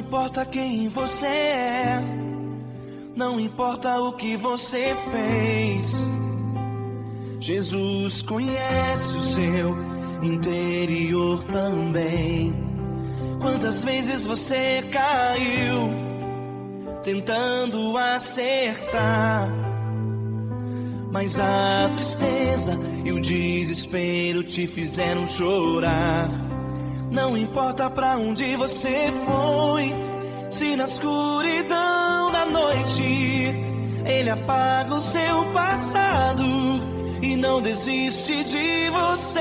importa quem você é, não importa o que você fez, Jesus conhece o seu interior também. Quantas vezes você caiu tentando acertar, mas a tristeza e o desespero te fizeram chorar. Não importa pra onde você foi, se na escuridão da noite Ele apaga o seu passado e não desiste de você.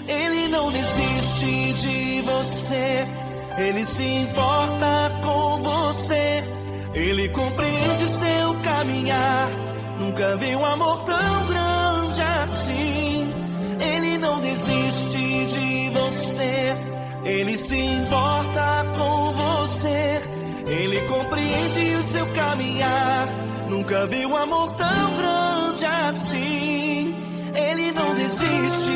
Ele não desiste de você, Ele se importa com você, Ele compreende seu caminhar. Nunca vi um amor tão grande assim. Ele não desiste de você, Ele se importa com você, Ele compreende o seu caminhar. Nunca vi um amor tão grande assim. Ele não desiste.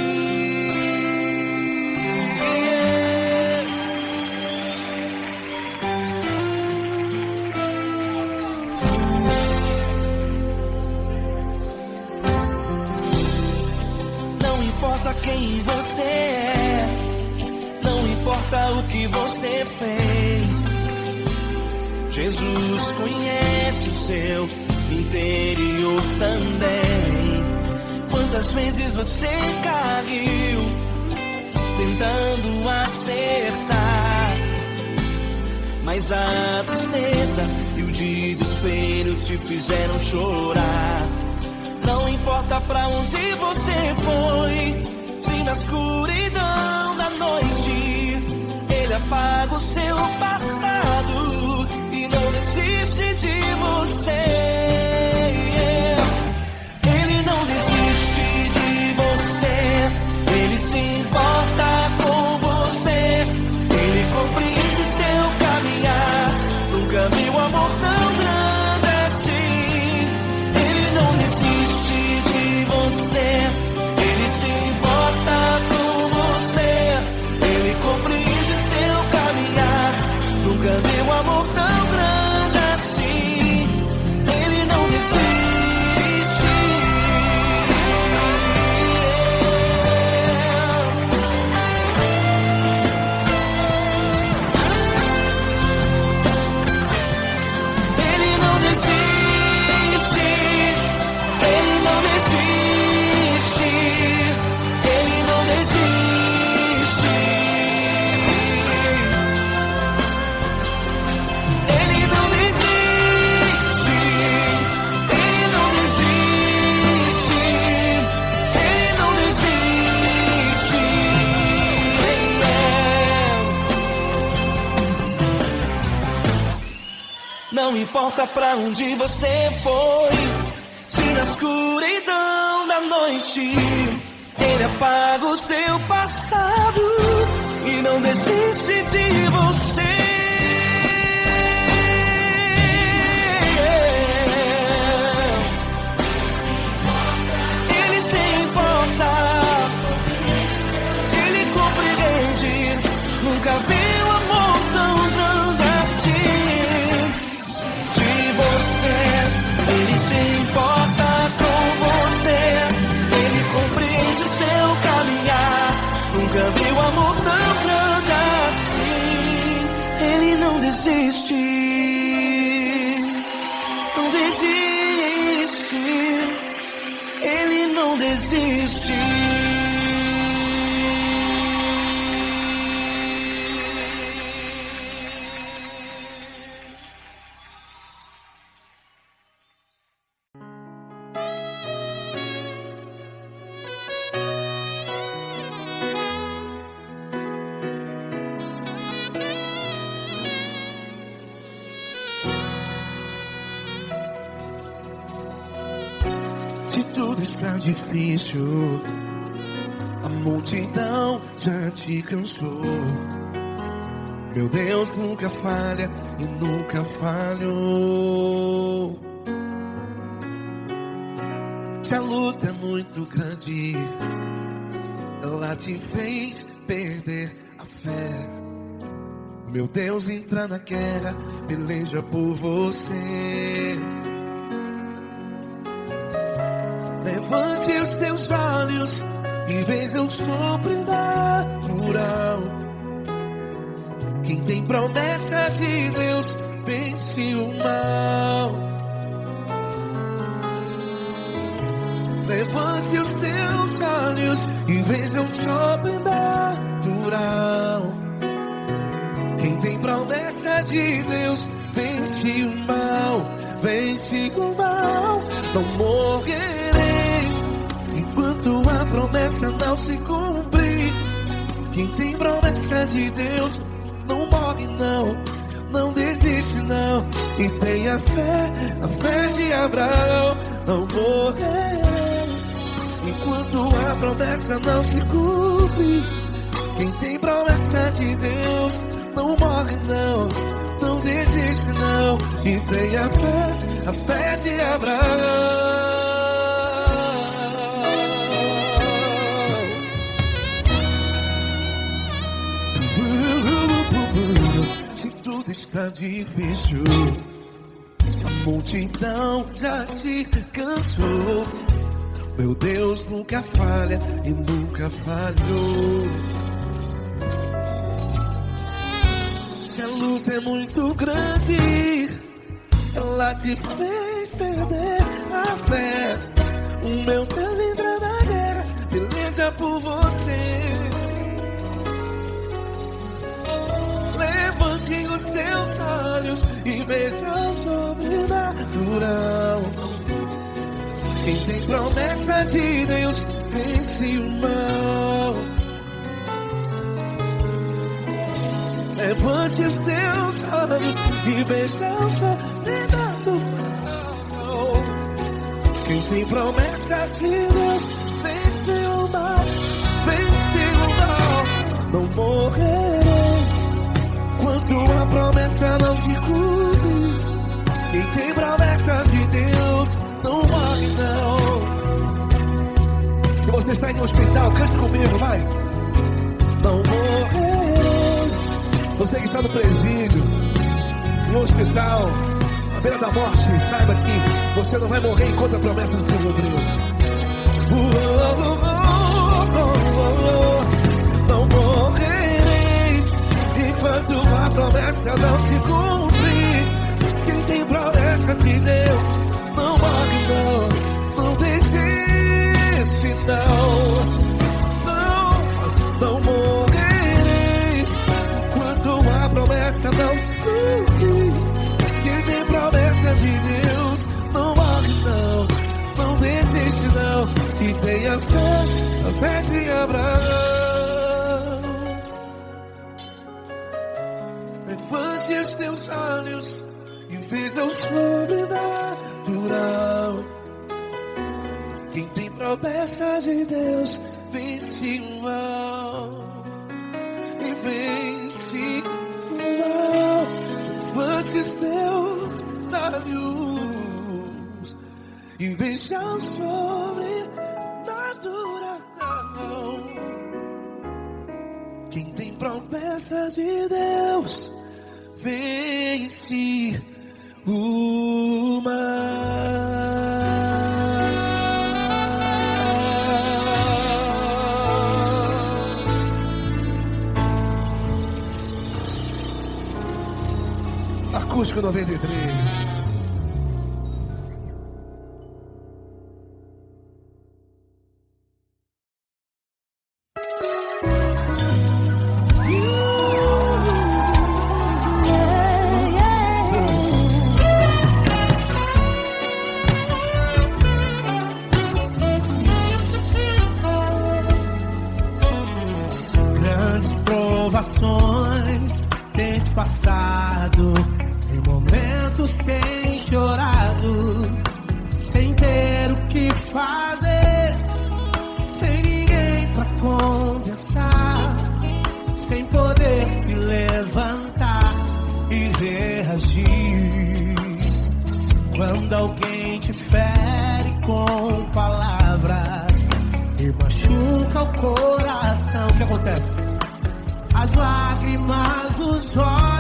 Não importa quem você é, não importa o que você fez, Jesus conhece o seu interior também. Quantas vezes você caiu tentando acertar, mas a tristeza e o desespero te fizeram chorar. Não importa pra onde você foi, se na escuridão da noite Ele apaga o seu passado e não desiste de você. Ele não desiste de você, Ele se importa com você, Ele compreende seu caminhar. Nunca vi um amor tão grande assim. Ele não desiste de você, Ele se importa com você, Ele compreende seu caminhar. Nunca vi um amor tão grande assim. Ele não desiste. Ele não desiste. Ele não desiste. Ele não desiste. Ele não desiste. Ele não desiste. Ele não desiste. Não importa pra onde você foi, se na escuridão da noite Ele apaga o seu passado e não desiste de você. Ele se importa, Ele compreende. Nunca vi um amor tão grande assim. De você, Ele se importa com você, Ele compreende seu caminhar. Nunca vi um amor tão grande assim. Ele não desiste, não desiste. Ele não desiste. Se tudo está difícil, a multidão já te cansou. Meu Deus nunca falha e nunca falhou. Se a luta é muito grande, ela te fez perder a fé. Meu Deus entra na guerra, peleja por você. Levante os teus olhos e veja o sobrenatural. Quem tem promessa de Deus vence o mal. Levante os teus olhos e veja o sobrenatural. Quem tem promessa de Deus vence o mal, vence o mal. Não morrerei enquanto a promessa não se cumprir. Quem tem promessa de Deus não morre não, não desiste não. E tenha fé, a fé de Abraão. Não morrerei enquanto a promessa não se cumpre. Quem tem promessa de Deus não morre não, não desiste não. E tenha fé, a fé de Abraão. Se tudo está difícil, a multidão já te cansou. Meu Deus nunca falha e nunca falhou. Se a luta é muito grande, ela te fez perder a fé. O meu Deus entra na guerra, peleja por você. Levante os teus olhos e veja o sobrenatural. Quem tem promessa de Deus vence o mal. Levante os teus olhos e veja o sobrenatural. Quem tem promessa de Deus vence o mal, vence o mal. Não morrerei enquanto a promessa não se cumpre. Quem tem promessa de Deus não morre não. Se você está em um hospital, cante comigo, vai. Não morrerei. Você que está no presídio, no hospital, à beira da morte, saiba que você não vai morrer enquanto a promessa se cumpriu. Não morrerei enquanto a promessa não se cumprir. Quem tem promessa de Deus não morre não, não desiste não. Não morrerei enquanto a promessa não se cumprir. Quem tem promessa de Deus não morre não, não desiste não. E tenha fé, a fé de Abraão. Levante os teus olhos e veja o sobrenatural. Quem tem promessa de Deus vence o mal, e vence o mal. Levante os teus olhos e veja o sobrenatural. Quem tem promessa de Deus vence o mal. Acústico 93. Grandes provações tens passado, em momentos tem chorado, sem ter o que fazer, sem ninguém pra conversar, sem poder se levantar e reagir. Quando alguém te fere com palavras e machuca o coração, o que acontece? As lágrimas dos olhos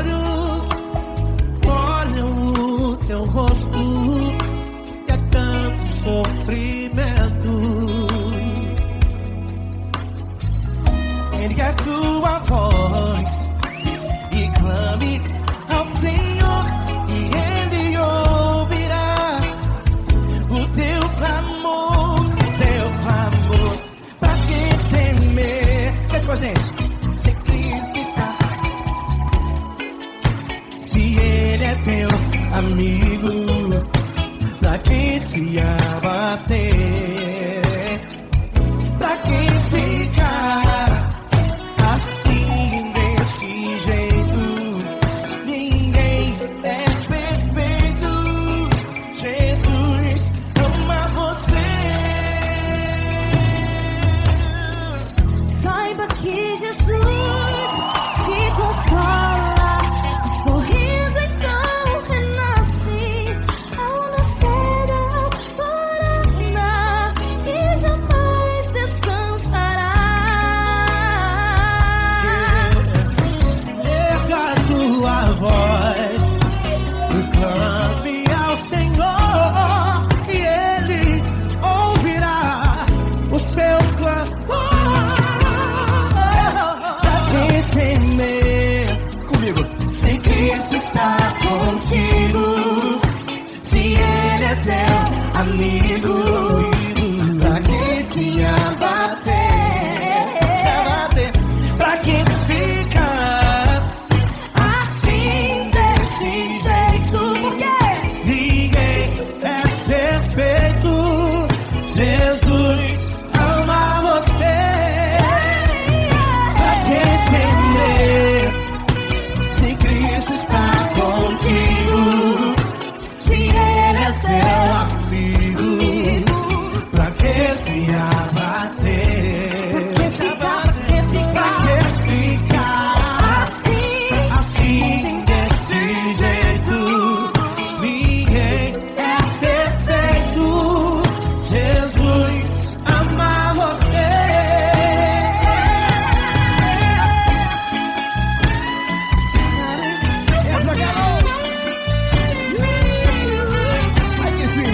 Se ele é teu amigo, pra que se abater? Pra que ficar assim desse jeito? Ninguém é perfeito. Jesus ama você. Saiba que Jesus te consola. Um sorriso então renasce ao nascer da aurora e jamais descansará. Erga a tua voz, clame ao Senhor e Ele ouvirá o seu clamor. Pra que temer? Comigo. Se Cristo está contigo, se Ele é teu amigo, pra que se abater? Pra que ficar assim desse jeito? Porque ninguém é perfeito. Jesus ama você. Pra que temer? Se Cristo está contigo, se Ele é teu amigo, pra que se abater? Pra que ficar assim desse jeito? Ninguém é perfeito. Jesus ama você. Ai que sim.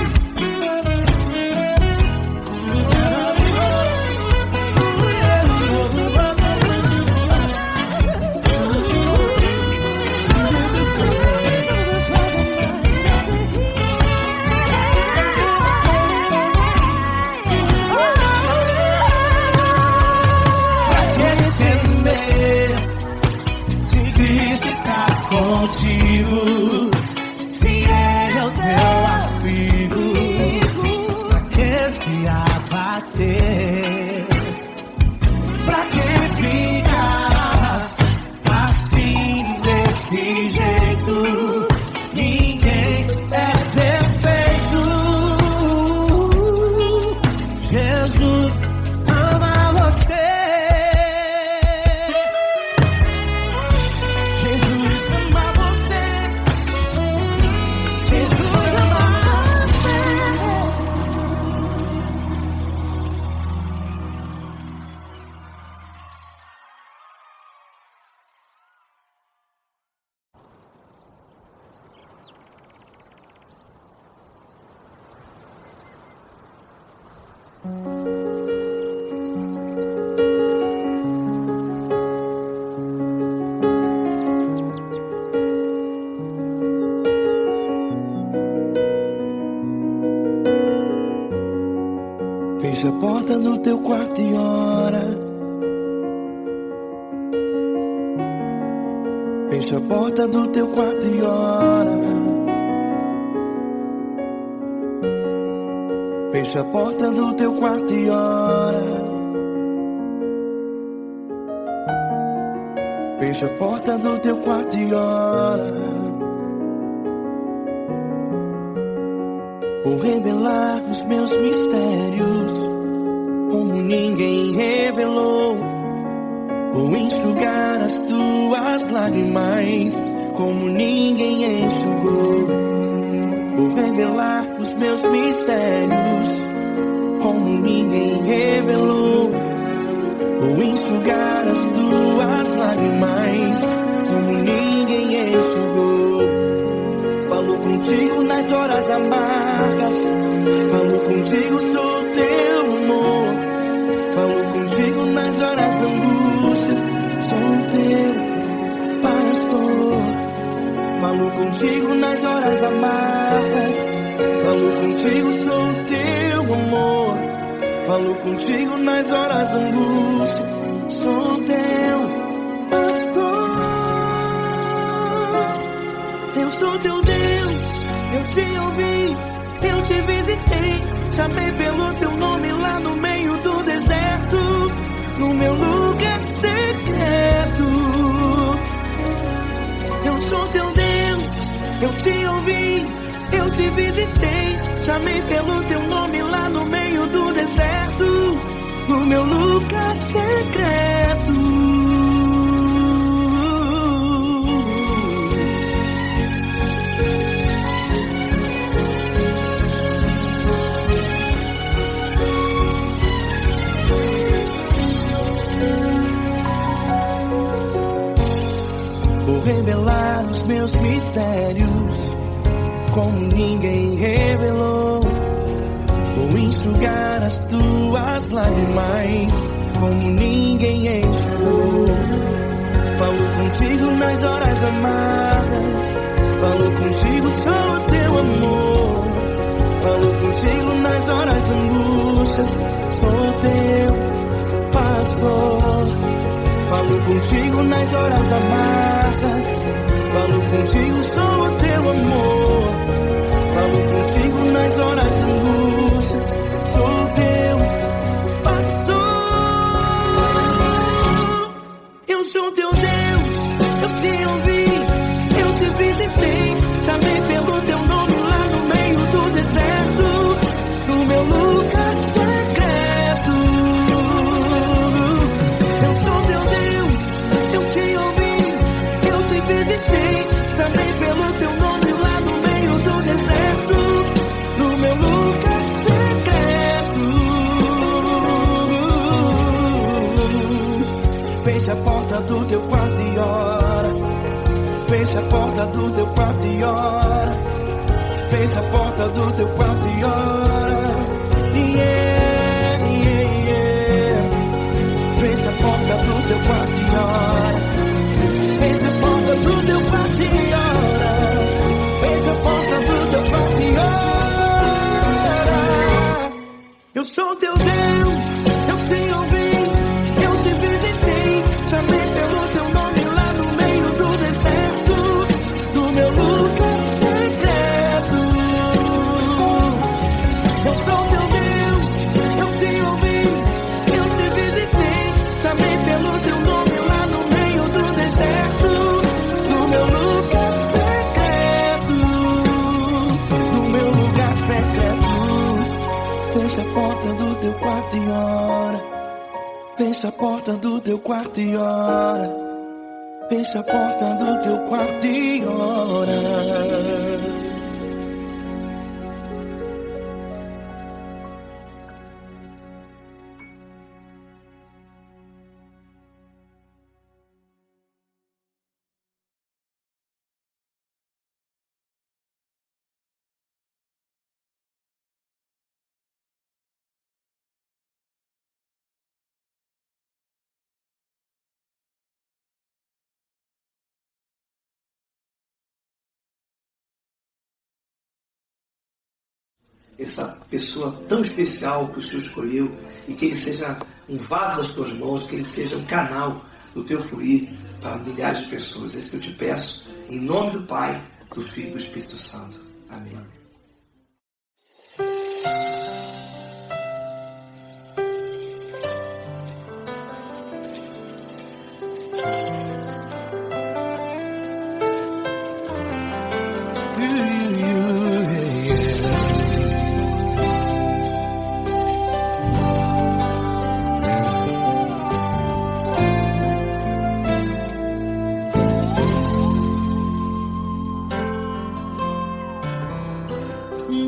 Pra que temer? Se Cristo está contigo, se Ele é o teu amigo, pra que se abater? Pra que ficar assim desse jeito? Ninguém é perfeito. Jesus ama você. Jesus ama você. Jesus ama você. Fecha a porta do teu quarto e ora. Fecha a porta do teu quarto e ora. Fecha a porta do teu quarto e ora. Fecha a porta do teu quarto e ora. Vou revelar os meus mistérios como ninguém revelou. Vou enxugar as tuas lágrimas como ninguém enxugou. Vou revelar os meus mistérios como ninguém revelou. Vou enxugar as tuas lágrimas como ninguém enxugou. Falo contigo nas horas amargas, falo contigo, sou teu amor. Falo contigo nas horas angústias, sou teu pastor. Falo contigo nas horas amargas, falo contigo, sou teu amor. Falo contigo nas horas angústias, sou teu pastor. sou teu Deus, eu te ouvi, eu te visitei, chamei pelo teu nome lá no meio do deserto, no meu lugar secreto. Eu sou teu Deus, eu te ouvi, eu te visitei, chamei pelo teu nome lá no meio do deserto, no meu lugar secreto. Vou revelar os meus mistérios como ninguém revelou. Vou enxugar as tuas lágrimas como ninguém enxugou. Falo contigo nas horas amargas, falo contigo só o teu amor. Falo contigo nas horas angústias, sou teu pastor. Falo contigo nas horas amargas, falo contigo só o teu amor. Falo contigo nas horas angústias, sou teu pastor. Eu sou teu Deus, eu te ouvi, eu te visitei, chamei pelo teu nome lá no meio do deserto, no meu lugar secreto. Eu sou teu Deus, eu te ouvi, eu te visitei, chamei pelo teu nome lá no meio do deserto, no meu lugar secreto. Feche a porta do teu quarto e ora. Feche a porta do teu quarto e ora. Feche a porta do teu quarto e ora. Yeah, yeah, yeah. Feche a porta do teu quarto e ora. Feche a porta do teu quarto e ora. Feche a porta do teu quarto e ora. Eu sou teu Deus, eu te ouvi, eu te visitei, chamei pelo teu nome lá no meio do deserto, do meu lugar secreto. Eu sou teu Deus, eu te ouvi, eu te visitei, chamei pelo teu nome lá no meio do deserto, no meu lugar secreto, no meu lugar secreto. Fecha a porta do teu quarto e ora. Fecha a porta do teu quarto e ora. Fecha a porta do teu quarto e ora. Essa pessoa tão especial que o Senhor escolheu, e que ele seja um vaso das tuas mãos, que ele seja um canal do teu fluir para milhares de pessoas. É isso que eu te peço, em nome do Pai, do Filho e do Espírito Santo. Amém.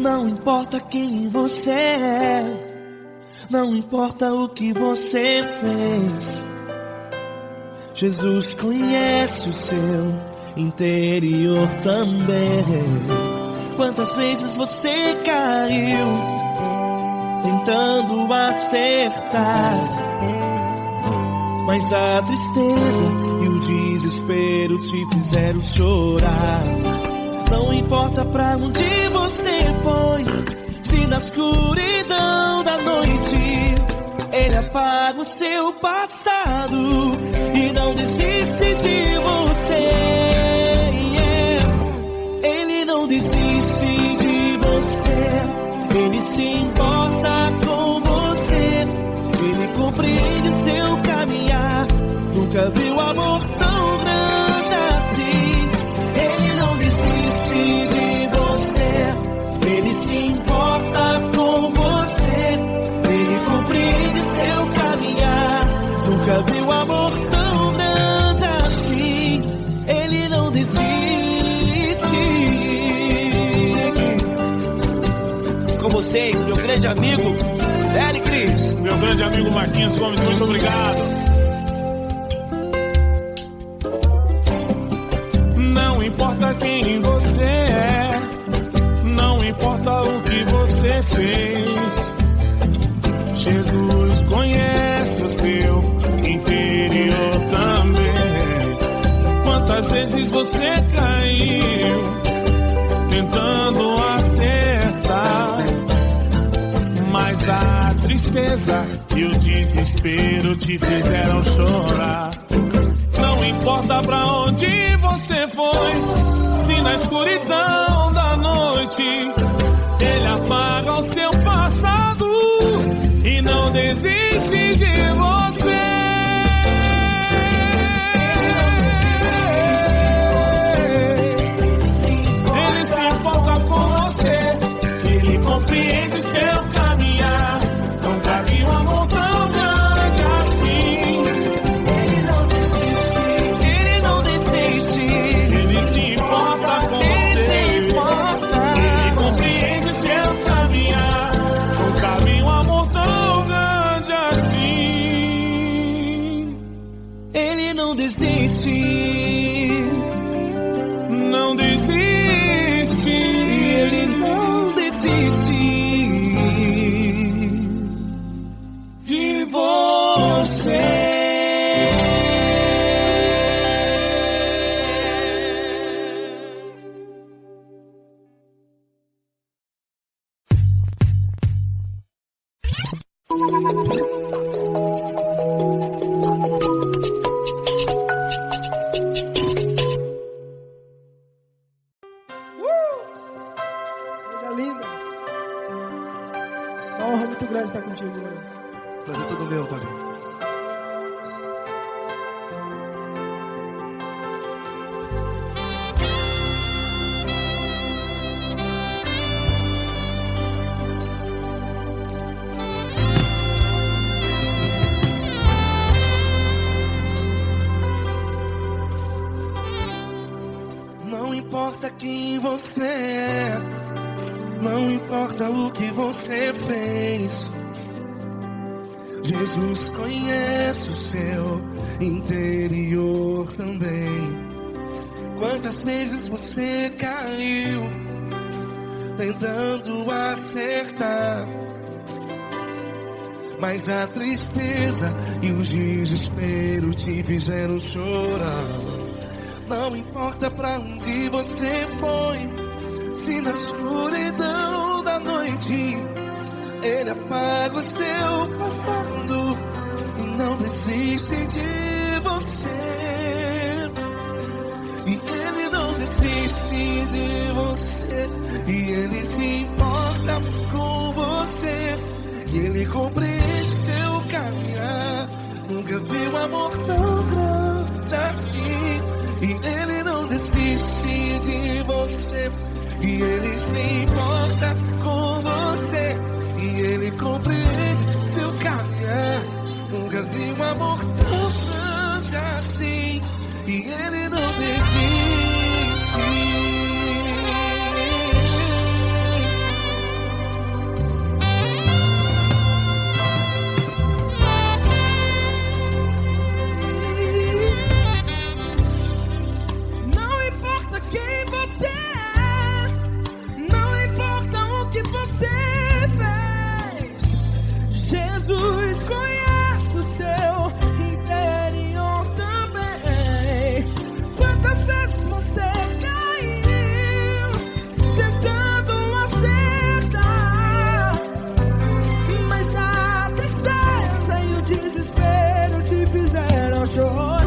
Não importa quem você é, não importa o que você fez, Jesus conhece o seu interior também. Quantas vezes você caiu tentando acertar, mas a tristeza e o desespero te fizeram chorar. Não importa pra onde você foi, se na escuridão da noite Ele apaga o seu passado e não desiste de você. desiste. Com vocês, meu grande amigo L. Cris. Meu grande amigo Marquinhos Gomes, muito obrigado. Não importa quem você é, não importa o que você fez, Jesus conhece o seu interior também. Quantas vezes você caiu tentando acertar, mas a tristeza e o desespero te fizeram chorar. Não importa pra onde você foi, se na escuridão da noite Ele apaga o seu passado e não desiste de você. Ele se importa com você, Ele compreende seu caminhar. Nunca vi um amor tão grande assim. Ele não desiste. Ele se importa com você, Ele compreende seu caminhar. Nunca vi um amor tão grande assim. Ele não desiste. Não desiste. Ele não desiste De você. Coisa linda. Uma honra muito grande estar contigo hoje. Prazer todo meu, Paulinho. Não importa quem você é, não importa o que você fez, Jesus conhece o seu interior também. Quantas vezes você caiu tentando acertar, mas a tristeza e o desespero te fizeram chorar. Não importa pra onde você foi, se na escuridão da noite Ele apaga o seu passado e não desiste de você. E Ele não desiste de você, e Ele se importa com você, e Ele compreende seu caminhar. Nunca vi um amor tão grande assim. E Ele não desiste de você, e Ele se importa com você, e Ele compreende seu caminhar. Nunca vi um amor tão grande assim. E Ele não desiste. Jesus conhece o seu interior também. Quantas vezes você caiu tentando acertar, mas a tristeza e o desespero te fizeram chorar.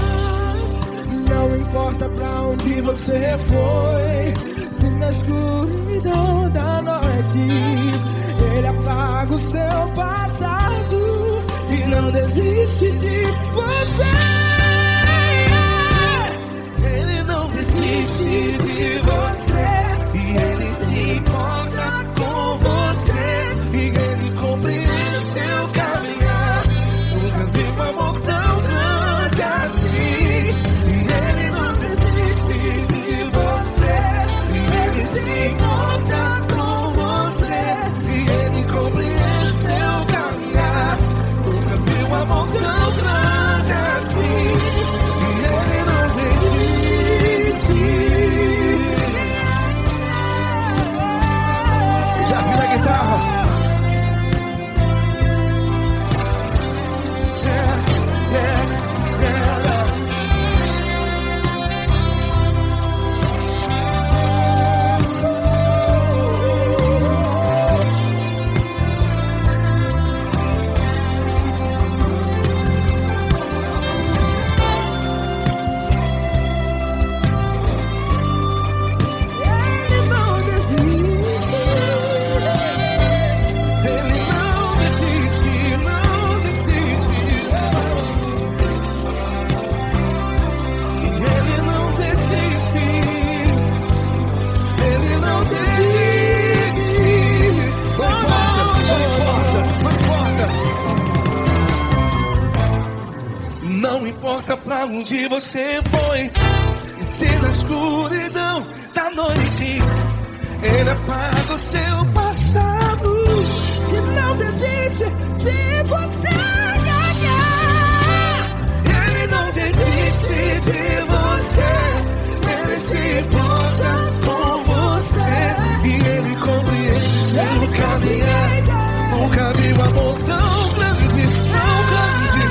Não importa pra onde você foi, se na escuridão da noite Ele apaga o seu passado e não desiste de você. Ele não desiste de você, e Ele se importa com você, e Ele compreende seu caminhar. Nunca vi um amor tão grande assim. E Ele não desiste de pra onde você foi. E se na escuridão da noite Ele apaga o seu passado E não desiste de você. Ele não desiste de você. Ele se importa com você. E Ele compreende seu caminhar. Nunca vi um amor tão grande, tão grande.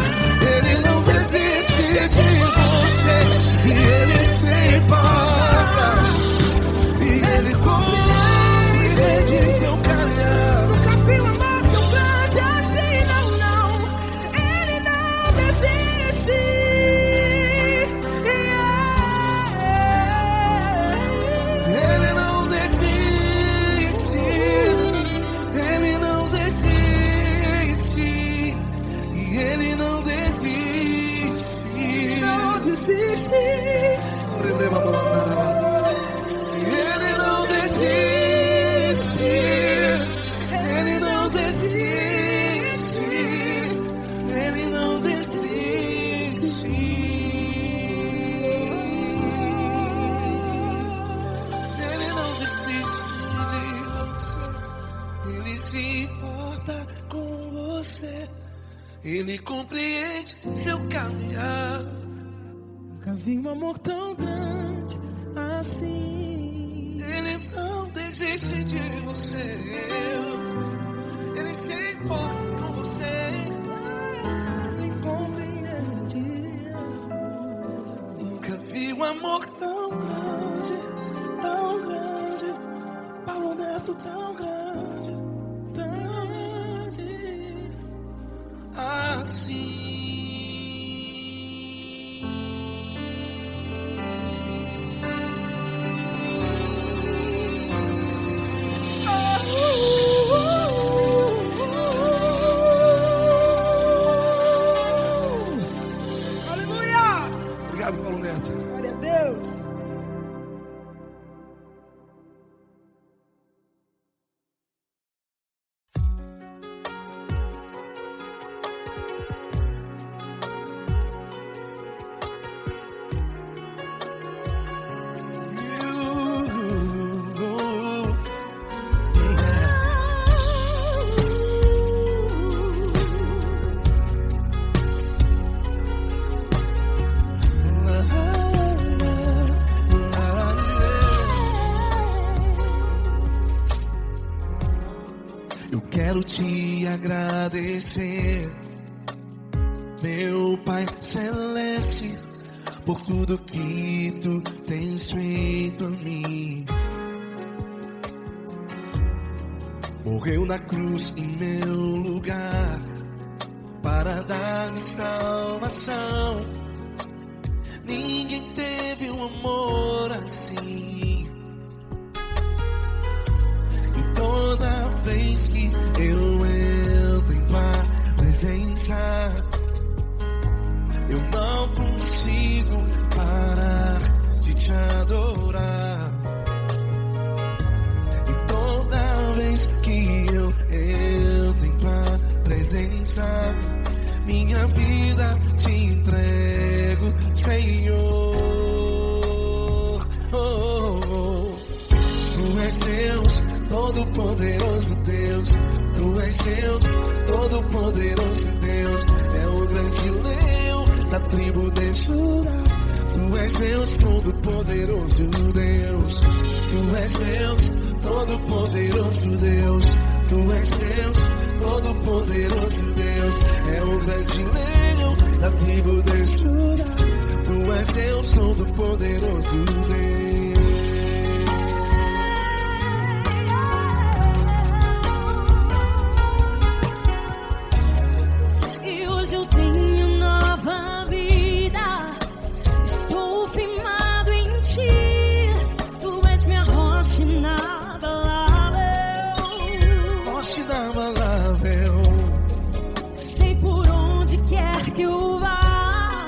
Ele não desiste de você. E Ele se importa. E Ele compreende seu caminhar. Nunca vi um amor tão grande assim, não, não. Ele não desiste. Ele não desiste. Ele não desiste. E Ele não desiste. Não desiste. Ele não desiste. Ele não desiste. Ele não desiste. Ele não desiste de você. Ele se importa com você. Ele compreende seu caminhar. Nunca vi um amor tão grande assim. Ele não desiste de você. Ele se importa com você. Ele compreende. Nunca vi um amor tão grande, tão grande. Paulo Neto tão grande, tão grande assim. Aleluia! Obrigado, Paulo Neto. Glória a Deus. Eu quero te agradecer, meu Pai Celeste, por tudo que Tu tens feito a mim. Morreu na cruz em meu lugar, para dar-me salvação. Ninguém teve um amor assim. E toda vez que eu entro em Tua presença, eu não consigo parar de Te adorar. E toda vez que eu entro em Tua presença, minha vida Te entrego, Senhor. Tu és Deus, Todo-Poderoso Deus. Tu és Deus, Todo-Poderoso Deus. É o grande leão da tribo de Judá. Tu és Deus, Todo-Poderoso Deus. Tu és Deus, Todo-Poderoso Deus. Tu és Deus, Todo-Poderoso Deus. É o grande leão da tribo de Judá. Tu és Deus, Todo-Poderoso Deus. E hoje eu tenho nova vida. Estou firmado em Ti. Tu és minha rocha inabalável. Rocha inabalável. Sei por onde quer que eu vá,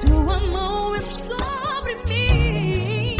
Tua mão é sobre mim.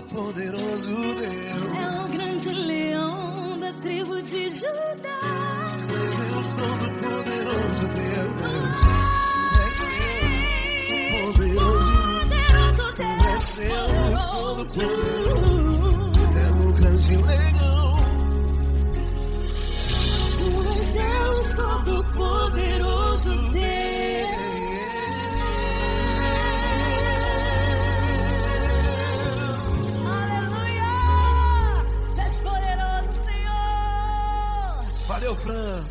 Todo-Poderoso Deus. É o grande leão da tribo de Judá. És Deus Todo-Poderoso Deus. És Deus Todo-Poderoso. É o grande leão. Tu és Deus Todo-Poderoso Deus. Aleluia! Tu és poderoso, Senhor. Valeu, Fran.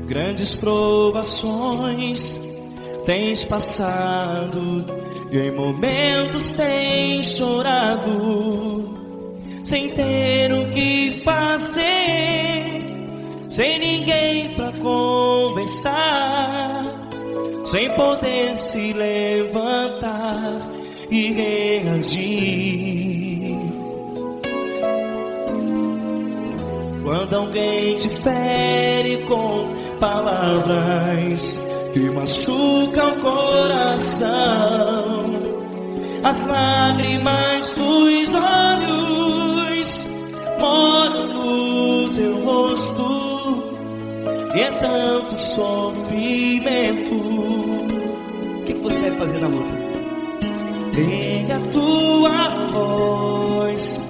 Grandes provações tens passado e em momentos tens chorado, sem ter o que fazer, sem ninguém pra conversar, sem poder se levantar e reagir. Quando alguém te fere com palavras que machucam o coração, as lágrimas dos olhos molham no teu rosto, e é tanto sofrimento. O que você deve fazer na luta? Pega a tua voz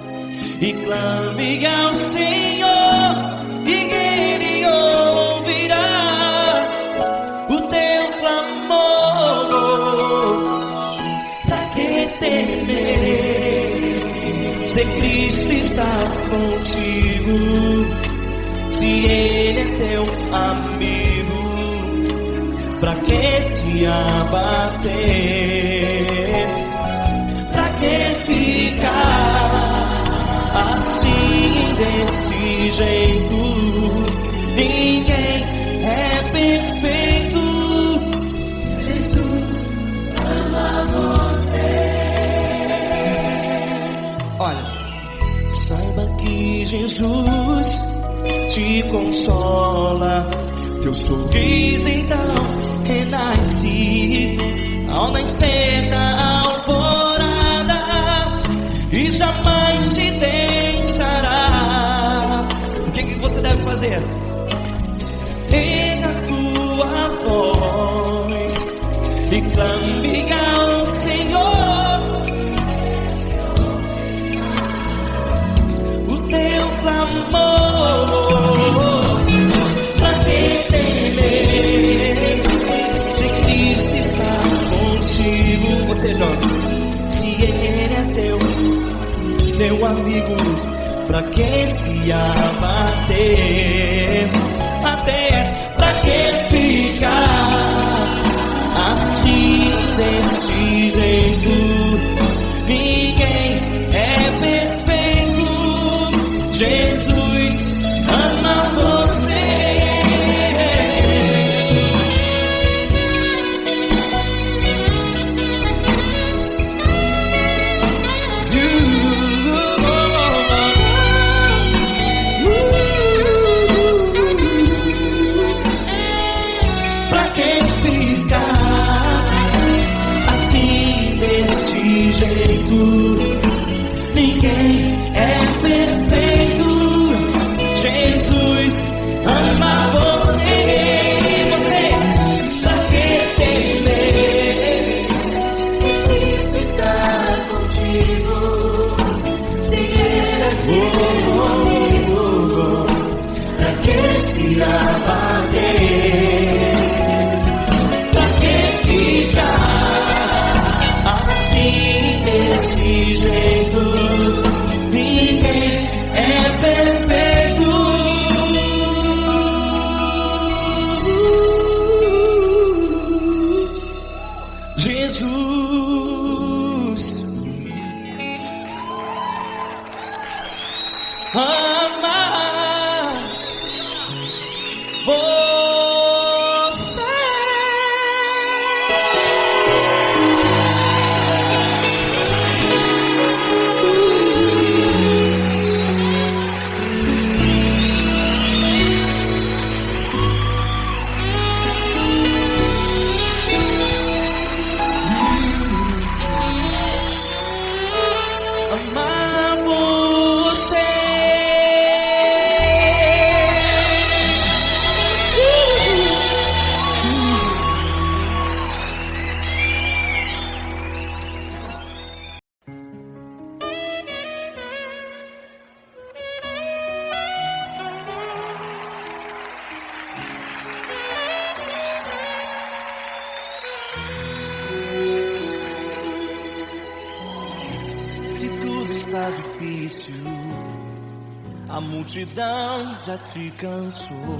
e clame ao Senhor, e Ele ouvirá o teu clamor. Pra que temer, se Cristo está contigo, se Ele é teu amigo? Pra que se abater? Pra que ficar assim, desse jeito? Ninguém é perfeito. Jesus ama você. Olha, saiba que Jesus te consola, teu sorriso então renasce ao nascer da alvorada, e jamais te deixará. O que você deve fazer? Pega a tua voz e clame ao Senhor, o teu clamor. Pra que temer, se Cristo está contigo? Você jovem, se Ele é teu amigo, pra que se abater? Até pra que ficar assim, desse jeito? Ninguém é perfeito. Jesus ama você. Amar você. Se tudo está difícil, a multidão já te cansou.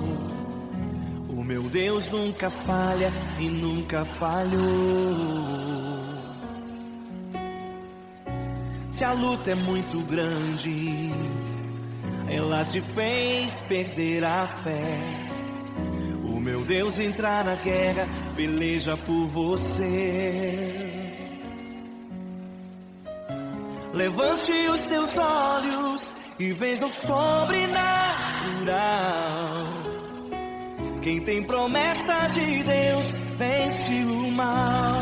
O meu Deus nunca falha e nunca falhou. Se a luta é muito grande, ela te fez perder a fé. O meu Deus entra na guerra, peleja por você. Levante os teus olhos e veja o sobrenatural. Quem tem promessa de Deus vence o mal.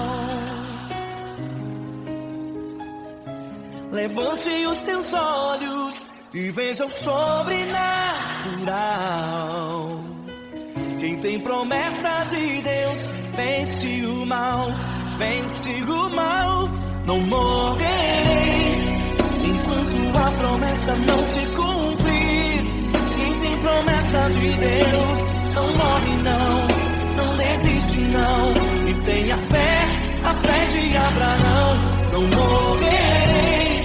Levante os teus olhos e veja o sobrenatural. Quem tem promessa de Deus vence o mal, vence o mal. Não morrerei enquanto a promessa não se cumprir. Quem tem promessa de Deus não morre não desiste não. E tenha fé, a fé de Abraão. Não morrerei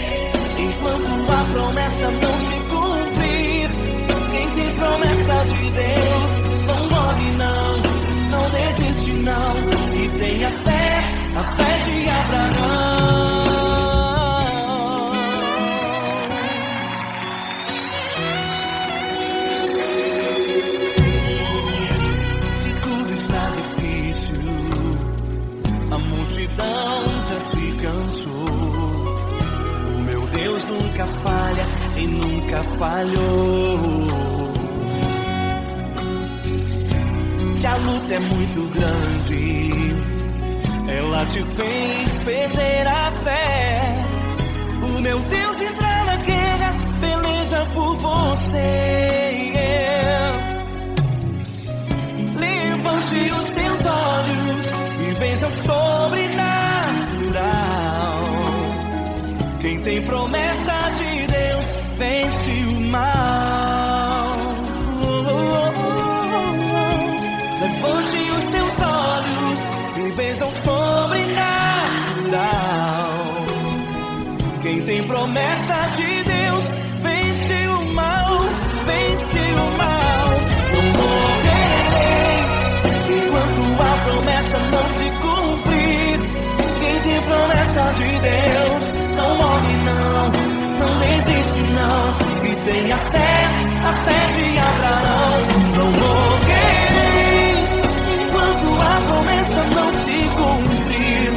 enquanto a promessa não se cumprir. Quem tem promessa de Deus não morre não desiste não. E tenha fé, a fé de Abraão. Se tudo está difícil, a multidão já te cansou. O meu Deus nunca falha e nunca falhou. Se a luta é muito grande, ela te fez perder a fé. O meu Deus entra na guerra, peleja por você. Levante os teus olhos e veja o sobrenatural. Quem tem promessa de Deus vence o mal. Levante os teus olhos e veja o sobrenatural. Quem tem promessa de Deus vence o mal, vence o mal. Não morrerei enquanto a promessa não se cumprir. Quem tem promessa de Deus não morre não desiste não. E tenha fé, a fé de Abraão. Não morrerei enquanto a promessa não se cumprir.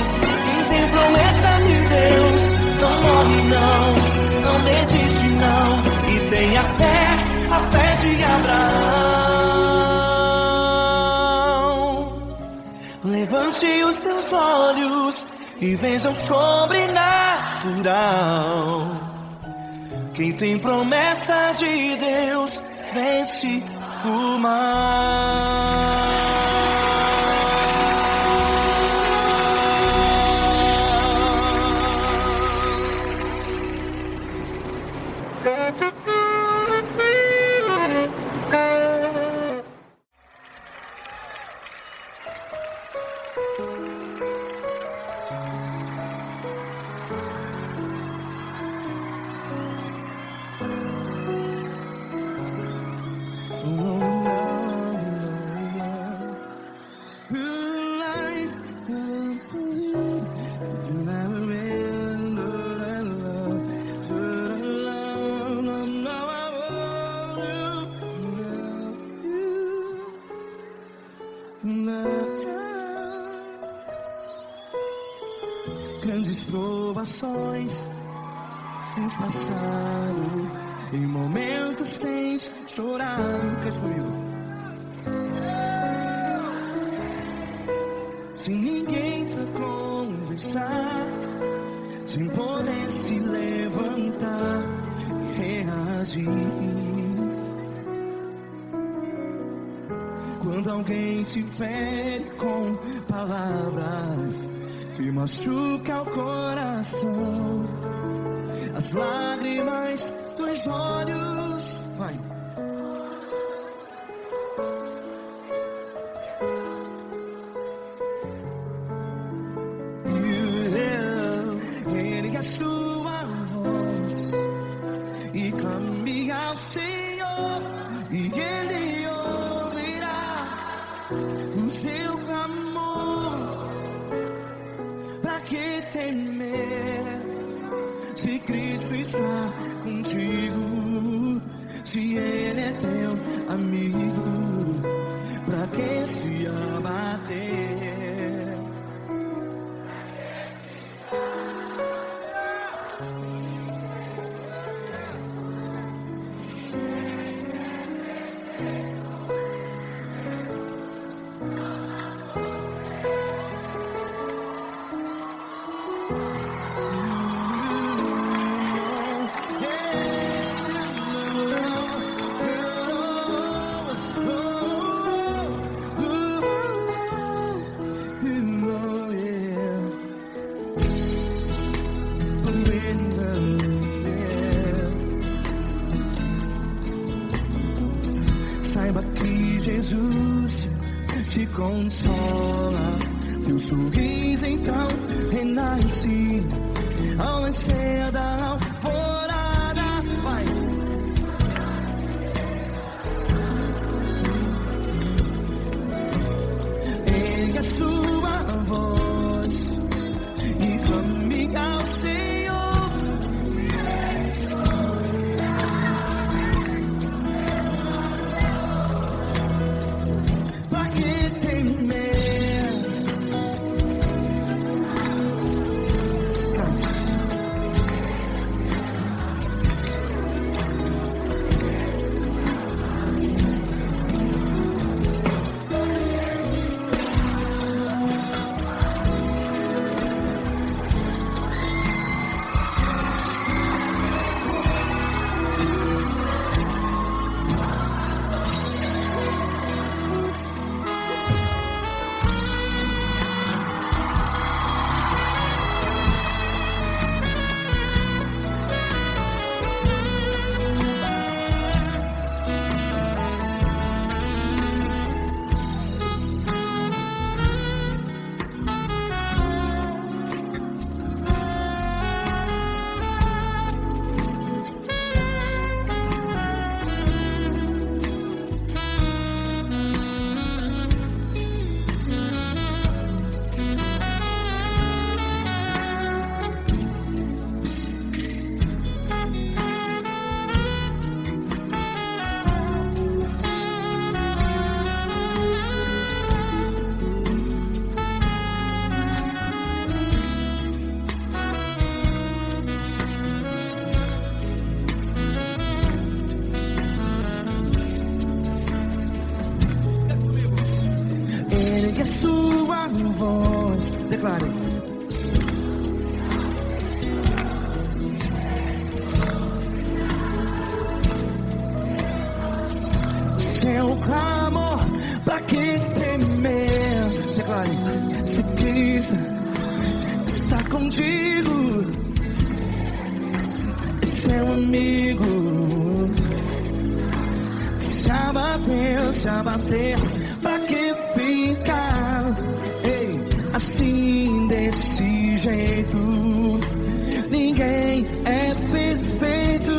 Quem tem promessa de Deus não morre não desiste não. E tenha fé, a fé de Abraão. Levante os teus olhos e veja o sobrenatural. Quem tem promessa de Deus vence o mal. Grandes provações tens passado, em momentos tens chorado. Cante comigo. Sem ninguém pra conversar, sem poder se levantar e reagir. Quando alguém te fere com palavras que machuca o coração, as lágrimas dos olhos, vai. Ergue a sua voz e clame ao Senhor, e Ele ouvirá o seu clamor. Pra que temer, se Cristo está contigo? Se Ele é teu amigo, pra que se abater? Saiba que Jesus te consola, teu sorriso então renasce ao nascer da alvorada. Vai. Ergue a sua voz e clame ao Senhor. Ergue a sua voz, declare. Seu clamor, pra que temer? Declare. Se Cristo está contigo, é seu amigo. Se abater, pra que ficar assim desse jeito? Ninguém é perfeito.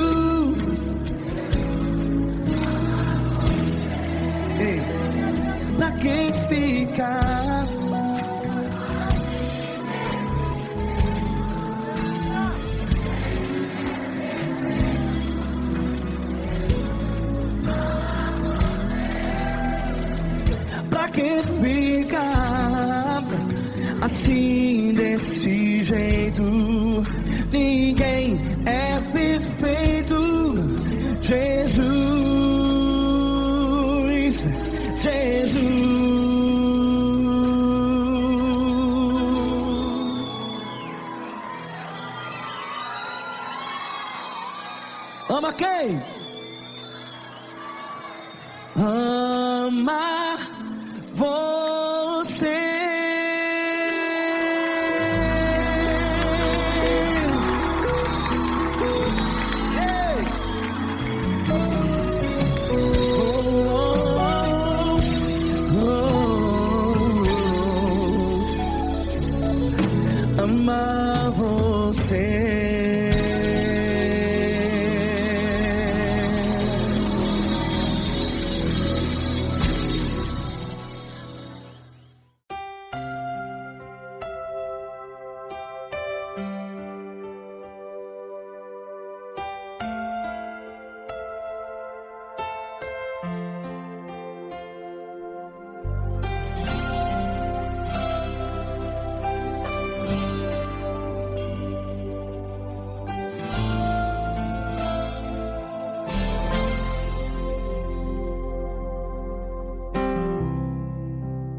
Pra que ficar? Pra que fica assim desse jeito? Ninguém é perfeito. Jesus, Jesus. Ama quem? Ama você. Ei. Ama você.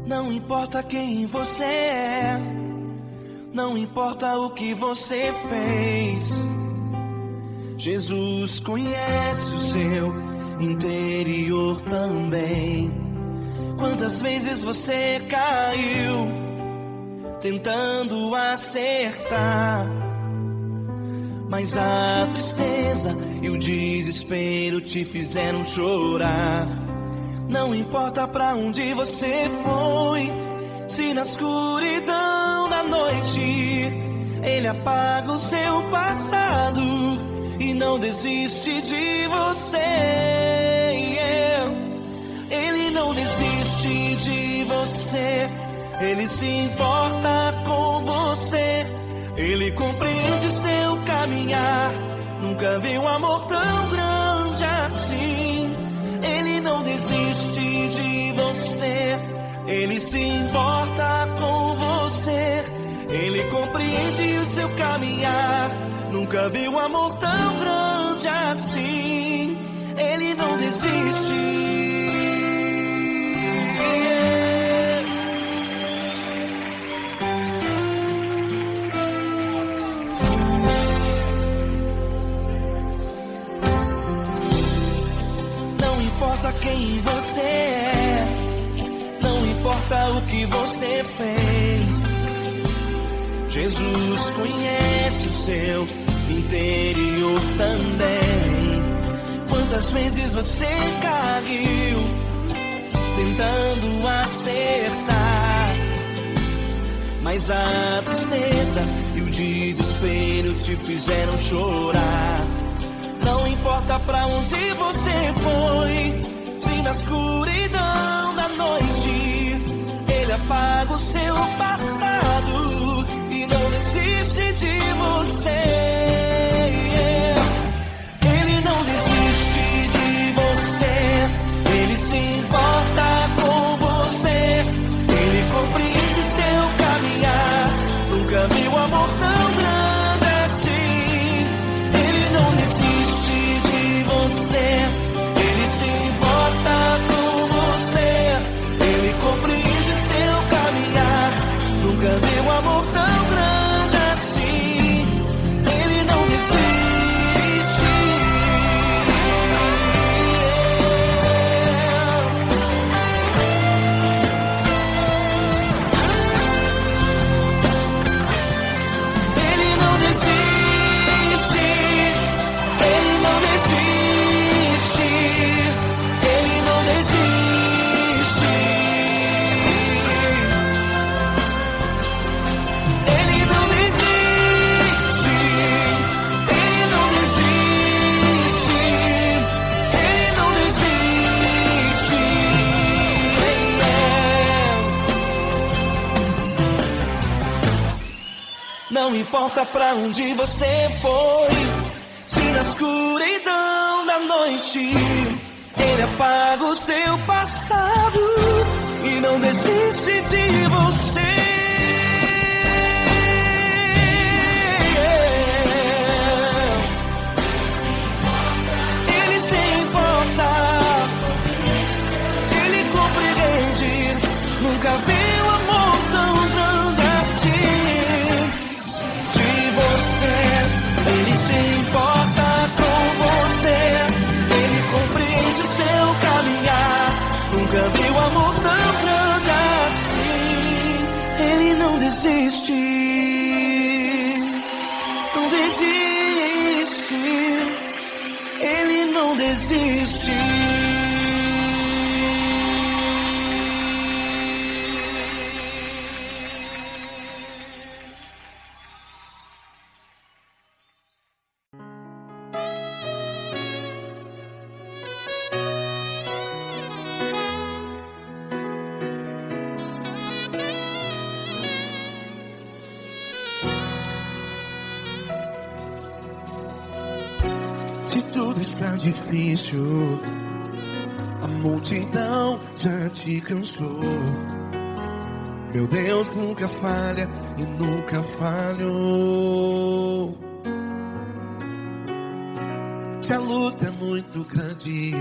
Não importa quem você é, não importa o que você fez, Jesus conhece o seu interior também. Quantas vezes você caiu tentando acertar, mas a tristeza e o desespero te fizeram chorar. Não importa pra onde você foi, se na escuridão da noite Ele apaga o seu passado e não desiste de você. Ele não desiste de você, Ele se importa com você, Ele compreende seu caminhar. Nunca vi um amor tão grande assim. Ele não desiste de você, Ele se importa com você, Ele compreende o seu caminhar. Nunca vi um amor tão grande assim. Ele não desiste. Não importa quem você é, não importa o que você fez, Jesus conhece o seu interior também. Quantas vezes você caiu tentando acertar, mas a tristeza e o desespero te fizeram chorar. Não importa pra onde você foi, se na escuridão da noite Ele apaga o seu passado e não desiste de você. Ele não desiste de você, Ele se importa com você, Ele compreende seu caminhar. Nunca vi um amor tão grande assim. Ele não desiste de você, Ele se importa com você, Ele compreende seu caminhar. Nunca vi um amor tão grande assim. Ele não desiste. Ele não desiste. Ele não desiste. Ele não desiste. Ele não desiste. Ele não desiste. Ele não desiste. Não importa pra onde você foi, se na escuridão da noite Ele apaga o seu passado e não desiste de você. Ele se importa, ele compreende. Nunca vi um amor tão grande assim. De você, ele se importa com você. Ele compreende o seu caminhar. Nunca vi um amor tão grande assim. Ele não desiste, não desiste. Ele não desiste. Se tudo está difícil, a multidão já te cansou. Meu Deus nunca falha e nunca falhou. Se a luta é muito grande,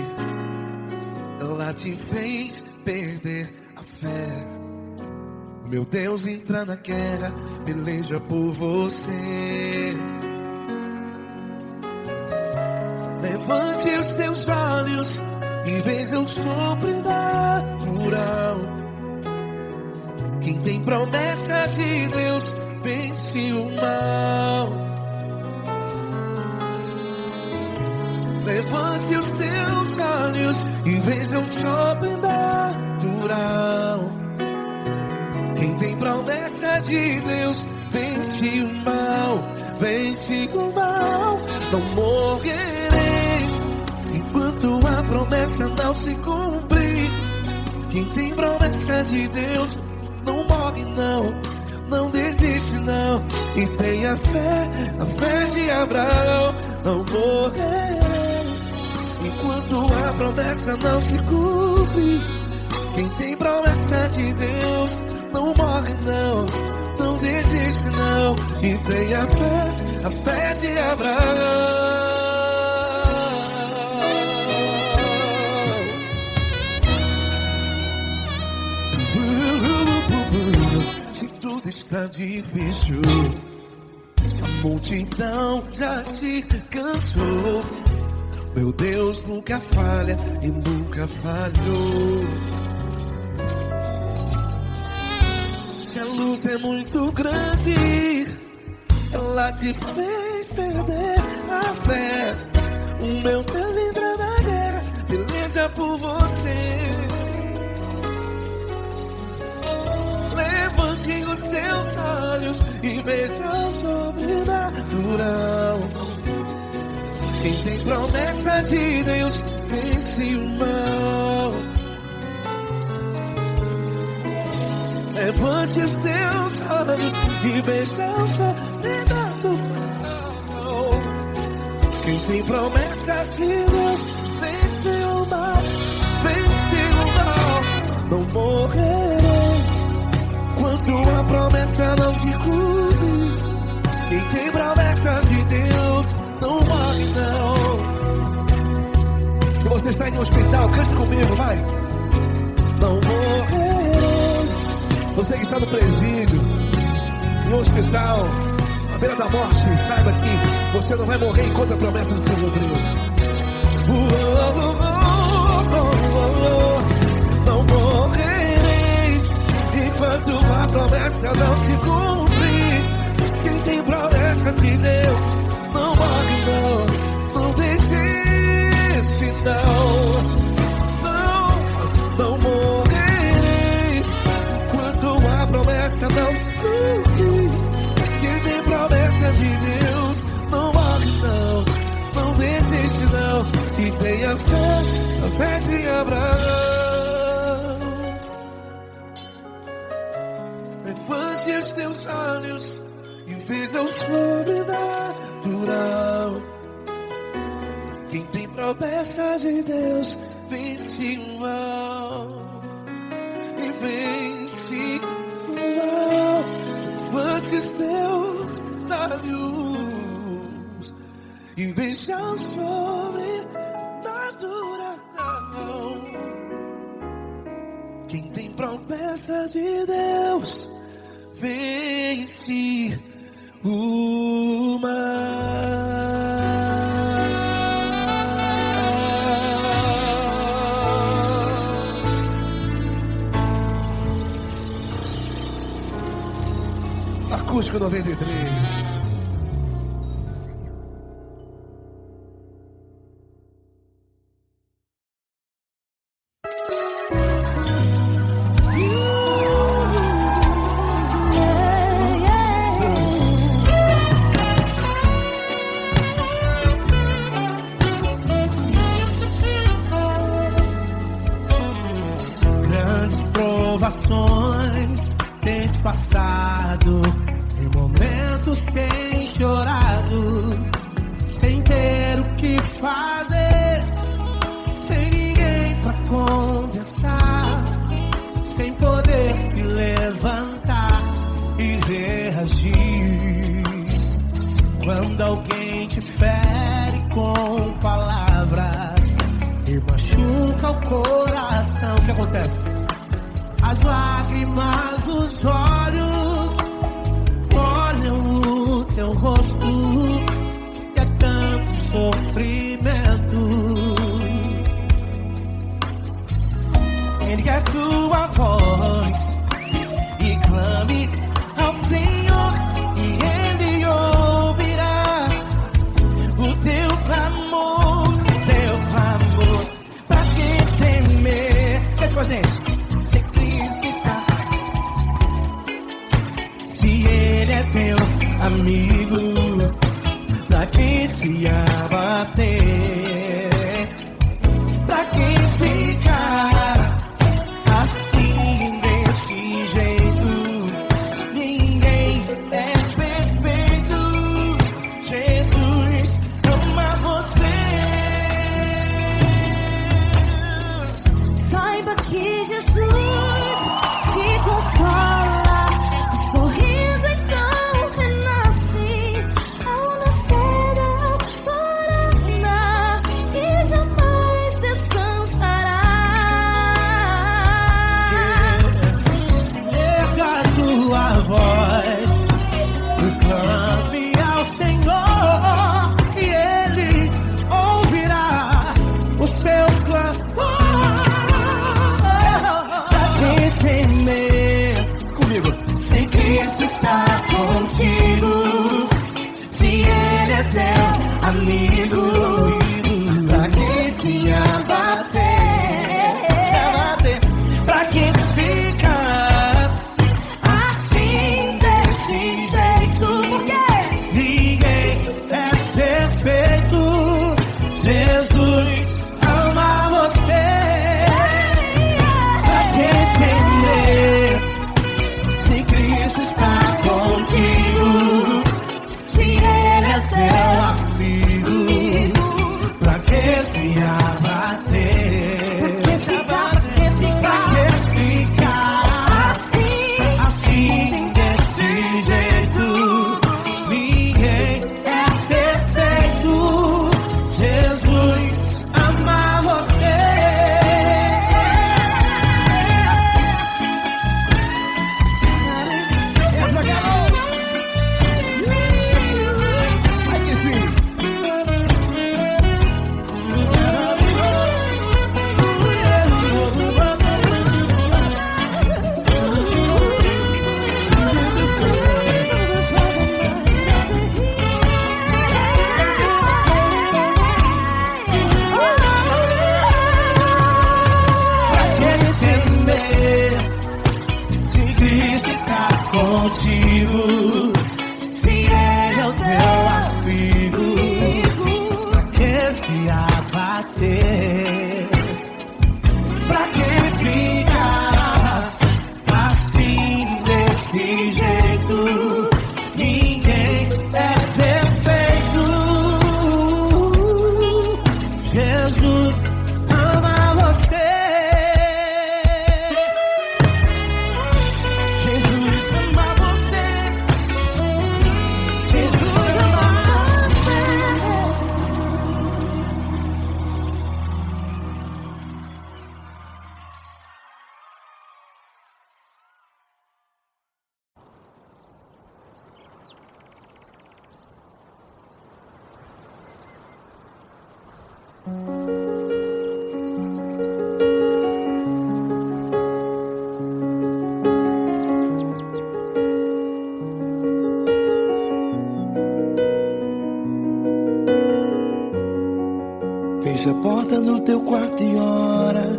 ela te fez perder a fé. Meu Deus entra na guerra, peleja por você. Levante os teus olhos e veja o sobrenatural. Quem tem promessa de Deus vence o mal. Levante os teus olhos e veja o sobrenatural. Quem tem promessa de Deus vence o mal. Vence o mal. Não morrerei enquanto a promessa não se cumprir. Quem tem promessa de Deus não morre não, não desiste não. E tenha fé, a fé de Abraão. Não morrerei enquanto a promessa não se cumpre. Quem tem promessa de Deus não morre não, não desiste não. E tenha fé, a fé de Abraão. Se tudo está difícil, a multidão já te cansou. Meu Deus nunca falha e nunca falhou. Se a luta é muito grande, ela te fez perder a fé. O meu Deus entra na guerra, peleja por você. Levante os teus olhos e veja o sobrenatural. Quem tem promessa de Deus vence o mal. Levante os teus olhos e veja o sobrenatural. Quem tem promessa de Deus vence o mal. Vence o mal. Não morrerei enquanto a promessa não se cumpre. Quem tem promessa de Deus não morre não. Se você está em um hospital, cante comigo, vai. Não morrerei. Você que está no presídio, em um hospital, à beira da morte, saiba que você não vai morrer enquanto a promessa não se cumpriu. Não morrerei enquanto a promessa não se cumprir. Quem tem promessa de Deus não morre não, não desiste não. Não morrerei enquanto a promessa não se cumprir. Quem tem promessa de Deus não morre não, não desiste não. E tenha fé, a fé de Abraão. Levante os teus olhos e veja o sobrenatural. Quem tem promessa de Deus vence o mal. E vence vence o mal. Antes Deus sábios invejam sobrenatural. Quem tem promessa de Deus vence o mal. Acústico 93. Grandes provações tens passado, em momentos tem chorado, sem ter o que fazer, sem ninguém pra conversar, sem poder se levantar e reagir. Quando alguém te fere com palavras e machuca o coração, o que acontece? As lágrimas dos olhos olham o teu rosto, e é tanto sofrimento. Ergue a tua voz e clame ao Senhor, e Ele ouvirá o teu clamor, pra que temer? Cante com a gente. Se Cristo está, se Ele é teu amigo, pra que se abater? Pra que ficar assim desse jeito? Ninguém é perfeito. Jesus ama você. Saiba que Jesus te consola, o sorriso então renasce ao nascer da aurora e jamais descansará. Erga a tua voz e clame ao Senhor, e Ele ouvirá o seu clamor. Pra que temer? Comigo. Se Cristo está contigo, se Ele é teu amigo, pra que se abater? Pra que ficar assim desse jeito? Ninguém é perfeito. Jesus ama você. Pra que temer? Se Cristo está contigo, se Ele é teu amigo, pra que se abater? Pra que ficar assim desse jeito? Ninguém é perfeito. Jesus ama você. Essa garota. Aí que sim. Pra que temer? Se Cristo está contigo, se Ele é o teu amigo, pra que se abater? Pra que ficar assim desse jeito? Ninguém é perfeito. Jesus ama você. Fecha a porta do teu quarto e ora.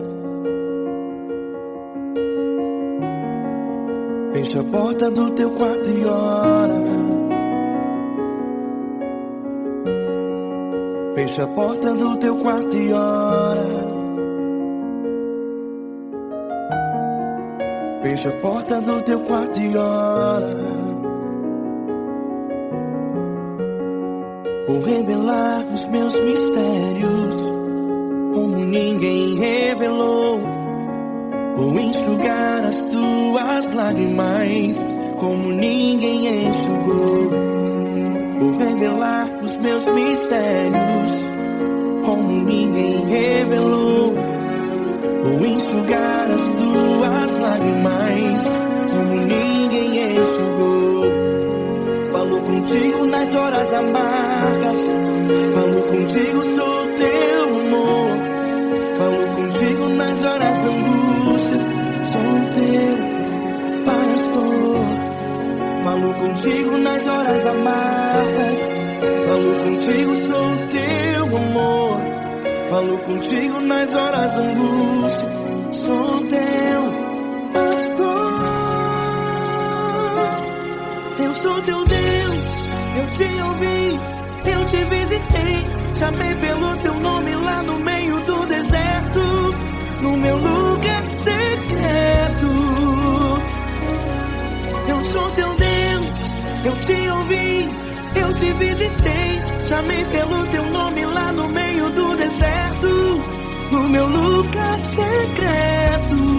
Fecha a porta do teu quarto e ora. Fecha a porta do teu quarto e ora. Fecha a porta do teu quarto e ora. Vou revelar os meus mistérios como ninguém revelou. Vou enxugar as tuas lágrimas como ninguém enxugou. Vou revelar os meus mistérios como ninguém revelou. Vou enxugar as tuas lágrimas como ninguém enxugou. Falou contigo nas horas amargas, falou contigo, sou teu amor. Falou contigo nas horas da angústias, sou teu pastor. Falou contigo nas horas amargas, falou contigo, sou teu amor. Falou contigo nas horas da angústias, sou teu pastor. Eu sou teu Deus, eu te ouvi, eu te visitei. Chamei pelo teu nome lá no meio do deserto, no meu lugar secreto. Eu sou teu Deus, eu te ouvi, eu te visitei. Chamei pelo teu nome lá no meio do deserto, no meu lugar secreto.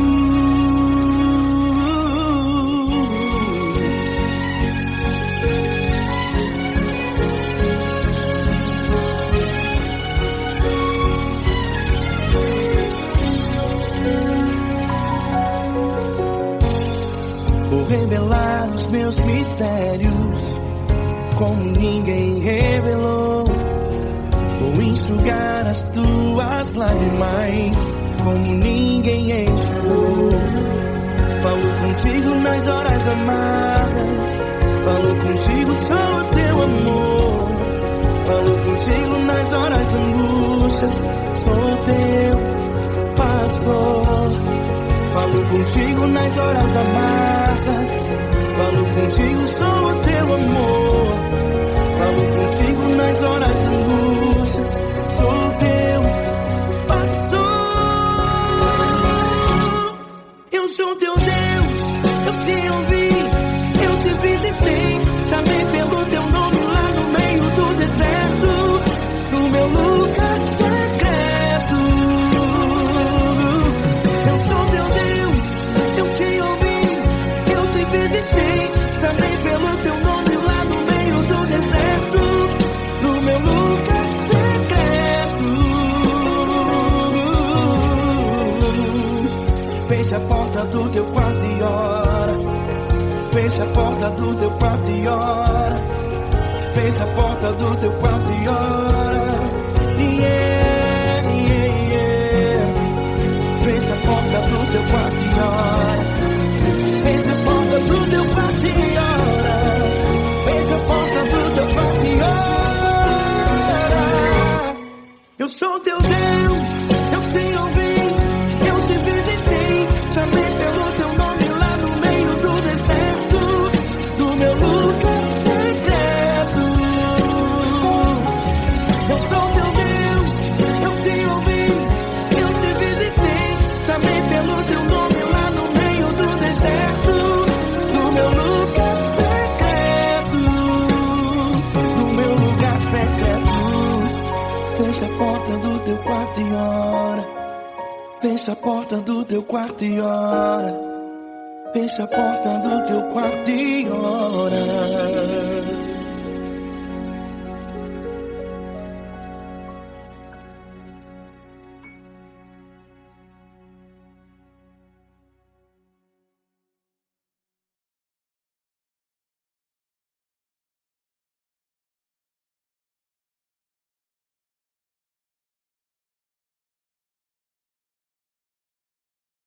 Vou revelar os meus mistérios como ninguém revelou. Vou enxugar as tuas lágrimas como ninguém enxugou. Falou contigo nas horas amargas, falou contigo, sou teu amor. Falou contigo nas horas angústias, sou teu pastor. Falou contigo nas horas amargas, falou contigo, sou teu amor. Falou contigo nas horas angústias, sou teu pastor. Eu sou teu Deus, eu te ouvi, eu te visitei. Chamei pelo teu nome lá no meio do deserto, no meu lugar secreto. Eu sou teu Deus, eu te ouvi, eu te visitei. Chamei pelo teu nome lá no meio do deserto, no meu lugar secreto. Fecha a porta do teu quarto e ora. Fecha a porta do teu quarto e ora. Fecha a porta do teu quarto e ora. Yeah, yeah, yeah. Fecha a porta do teu quarto e ora. Fecha a porta do teu quarto e ora. Fecha a porta do teu quarto e ora. Eu sou teu Deus, eu te ouvi, eu te visitei. Chamei pelo teu nome lá no meio do deserto, do meu lugar secreto. Eu sou teu Deus, eu te ouvi, eu te visitei. Chamei pelo teu nome lá no meio do deserto, no meu lugar secreto, no meu lugar secreto. Fecha a porta do teu quarto e ora. Fecha a porta do teu quarto e ora. Fecha a porta do teu quarto e ora.